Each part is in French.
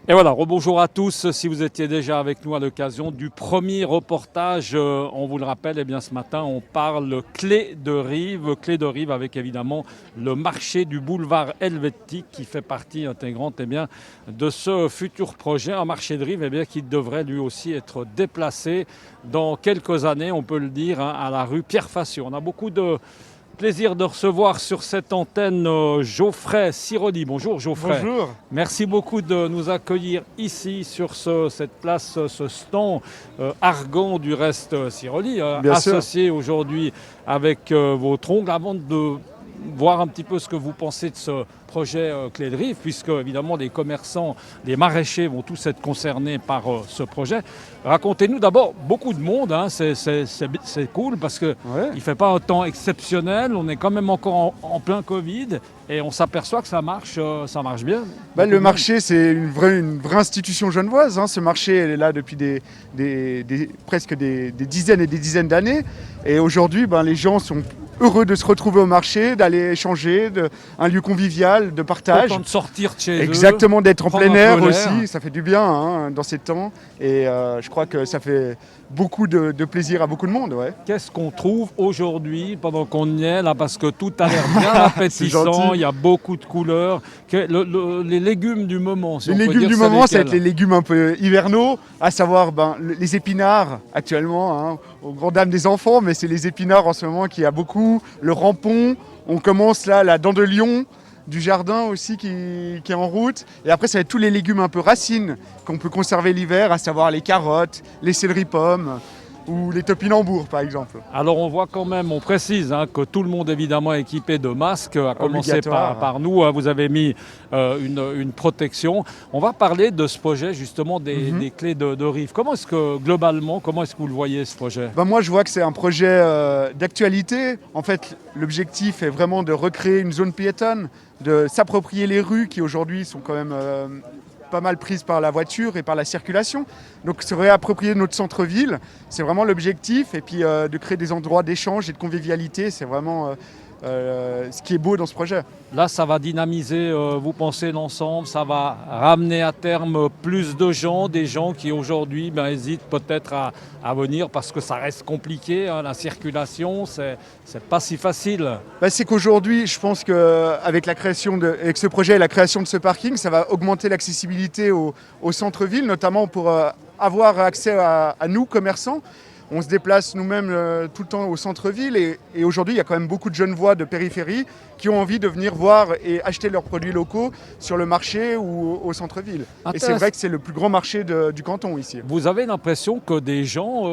Et voilà, rebonjour à tous. Si vous étiez déjà avec nous à l'occasion du premier reportage, on vous le rappelle, eh bien, ce matin, on parle clé de Rive avec évidemment le marché du boulevard helvétique qui fait partie intégrante de ce futur projet. Un marché de Rive qui devrait lui aussi être déplacé dans quelques années, on peut le dire, à la rue Pierre Fassiot. On a beaucoup de plaisir de recevoir sur cette antenne Geoffrey Siroli. Bonjour Geoffrey. Bonjour. Merci beaucoup de nous accueillir ici sur cette place, ce stand Argan du reste Siroli, Bien sûr. associé aujourd'hui avec votre oncle. Avant de voir un petit peu ce que vous pensez de ce projet Clé de Rive, puisque évidemment les commerçants, les maraîchers vont tous être concernés par ce projet. Racontez-nous d'abord, beaucoup de monde, hein, c'est cool parce qu'il Ouais. ne fait pas un temps exceptionnel, on est quand même encore en plein Covid et on s'aperçoit que ça marche bien. Le marché, c'est une vraie institution genevoise, hein. Ce marché, elle est là depuis presque des dizaines et des dizaines d'années. Et aujourd'hui, les gens sont heureux de se retrouver au marché, d'aller échanger, un lieu convivial, de partage. Content de sortir de chez eux. Exactement, d'être en prendre plein un air peu aussi, l'air. ça fait du bien, hein, dans ces temps. Et je crois que ça fait beaucoup de plaisir à beaucoup de monde. Ouais. Qu'est-ce qu'on trouve aujourd'hui pendant qu'on y est là, parce que tout a l'air bien appétissant, gentil. il y a beaucoup de couleurs. Les légumes du moment, si Les on peut légumes dire, du c'est moment, ça va être lesquels? les légumes un peu hivernaux, à savoir les épinards actuellement, hein, aux grandes dames des enfants, mais c'est les épinards en ce moment qu'il y a beaucoup. Le rampon, on commence là, la dent de lion du jardin aussi qui est en route. Et après, ça va être tous les légumes un peu racines qu'on peut conserver l'hiver, à savoir les carottes, les céleri-pommes ou les topinambours par exemple. Alors on voit quand même, on précise que tout le monde évidemment est équipé de masques, à commencer Obligatoire. par nous, hein. Vous avez mis une protection. On va parler de ce projet justement des clés de Rive. Comment est-ce que globalement, comment est-ce que vous le voyez ce projet? Moi, je vois que c'est un projet d'actualité. En fait, l'objectif est vraiment de recréer une zone piétonne, de s'approprier les rues qui aujourd'hui sont quand même pas mal prises par la voiture et par la circulation. Donc se réapproprier notre centre-ville, c'est vraiment l'objectif. Et puis de créer des endroits d'échange et de convivialité, c'est vraiment ce qui est beau dans ce projet. Là, ça va dynamiser, vous pensez, l'ensemble, ça va ramener à terme plus de gens, des gens qui aujourd'hui hésitent peut-être à venir parce que ça reste compliqué, hein, la circulation, c'est pas si facile. C'est qu'aujourd'hui, je pense qu'avec avec ce projet et la création de ce parking, ça va augmenter l'accessibilité au centre-ville, notamment pour avoir accès à nous, commerçants. On se déplace nous-mêmes tout le temps au centre-ville et aujourd'hui, il y a quand même beaucoup de Genevois de périphérie qui ont envie de venir voir et acheter leurs produits locaux sur le marché ou au centre-ville. Et c'est vrai que c'est le plus grand marché du canton ici. Vous avez l'impression que des gens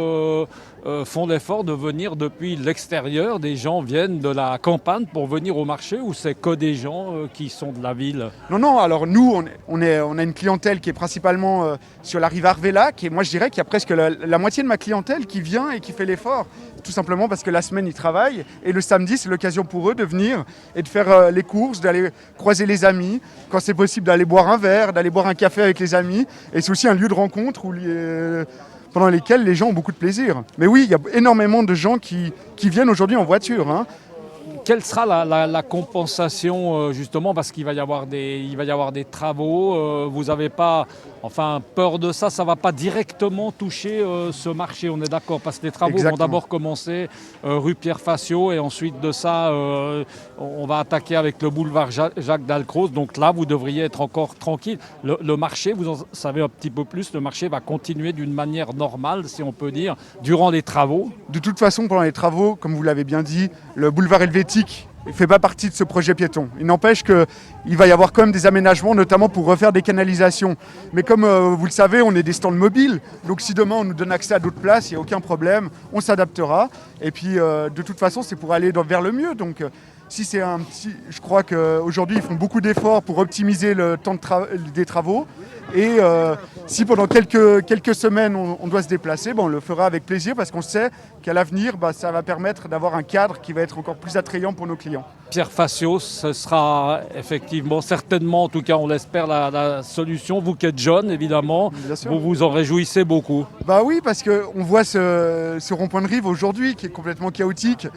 font l'effort de venir depuis l'extérieur, des gens viennent de la campagne pour venir au marché ou c'est que des gens qui sont de la ville? Non, alors nous, on a une clientèle qui est principalement sur la rive Arvélac et moi je dirais qu'il y a presque la moitié de ma clientèle qui vient et qui fait l'effort, tout simplement parce que la semaine ils travaillent et le samedi c'est l'occasion pour eux de venir et de faire les courses, d'aller croiser les amis, quand c'est possible d'aller boire un verre, d'aller boire un café avec les amis et c'est aussi un lieu de rencontre pendant lesquels les gens ont beaucoup de plaisir. Mais oui, il y a énormément de gens qui viennent aujourd'hui en voiture, hein. Quelle sera la compensation justement parce qu'il va y avoir des travaux, vous n'avez pas peur de ça, ça ne va pas directement toucher ce marché, on est d'accord, parce que les travaux vont d'abord commencer rue Pierre Fassiot et ensuite de ça on va attaquer avec le boulevard Jacques Dalcroze, donc là vous devriez être encore tranquille. Le marché, vous en savez un petit peu plus, le marché va continuer d'une manière normale si on peut dire durant les travaux? De toute façon, pendant les travaux, comme vous l'avez bien dit, le boulevard helvétique ne fait pas partie de ce projet piéton. Il n'empêche qu'il va y avoir quand même des aménagements, notamment pour refaire des canalisations. Mais comme vous le savez, on est des stands mobiles. Donc si demain on nous donne accès à d'autres places, il n'y a aucun problème, on s'adaptera. Et puis de toute façon, c'est pour aller vers le mieux. Donc si c'est je crois qu'aujourd'hui, ils font beaucoup d'efforts pour optimiser le temps des travaux. Et si pendant quelques semaines on doit se déplacer, on le fera avec plaisir parce qu'on sait qu'à l'avenir, ça va permettre d'avoir un cadre qui va être encore plus attrayant pour nos clients. Pierre Fassiot, ce sera effectivement, certainement, en tout cas on l'espère, la solution. Vous qui êtes jeune, évidemment, vous vous en réjouissez beaucoup. Oui, parce qu'on voit ce rond-point de Rive aujourd'hui qui est complètement chaotique.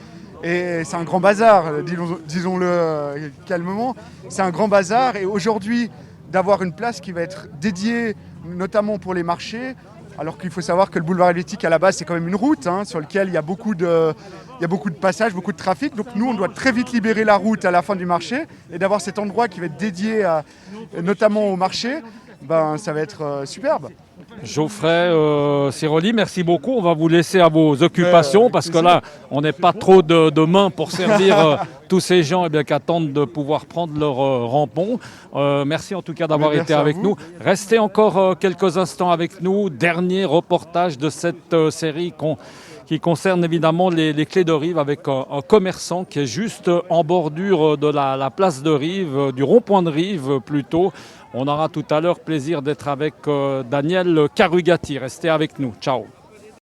Et c'est un grand bazar, disons-le calmement. C'est un grand bazar et aujourd'hui, d'avoir une place qui va être dédiée notamment pour les marchés, alors qu'il faut savoir que le boulevard helvétique à la base c'est quand même une route sur laquelle il y a beaucoup de passages, beaucoup de trafic. Donc nous on doit très vite libérer la route à la fin du marché et d'avoir cet endroit qui va être dédié notamment au marché, ça va être superbe. Geoffrey Siroli, merci beaucoup. On va vous laisser à vos occupations parce que là, on n'est pas trop de mains pour servir tous ces gens qui attendent de pouvoir prendre leur rampon. Merci en tout cas d'avoir été avec nous. Restez encore quelques instants avec nous. Dernier reportage de cette série qui concerne évidemment les clés de Rive avec un commerçant qui est juste en bordure de la place de Rive, du rond-point de Rive plutôt. On aura tout à l'heure plaisir d'être avec Daniel Carugati. Restez avec nous. Ciao.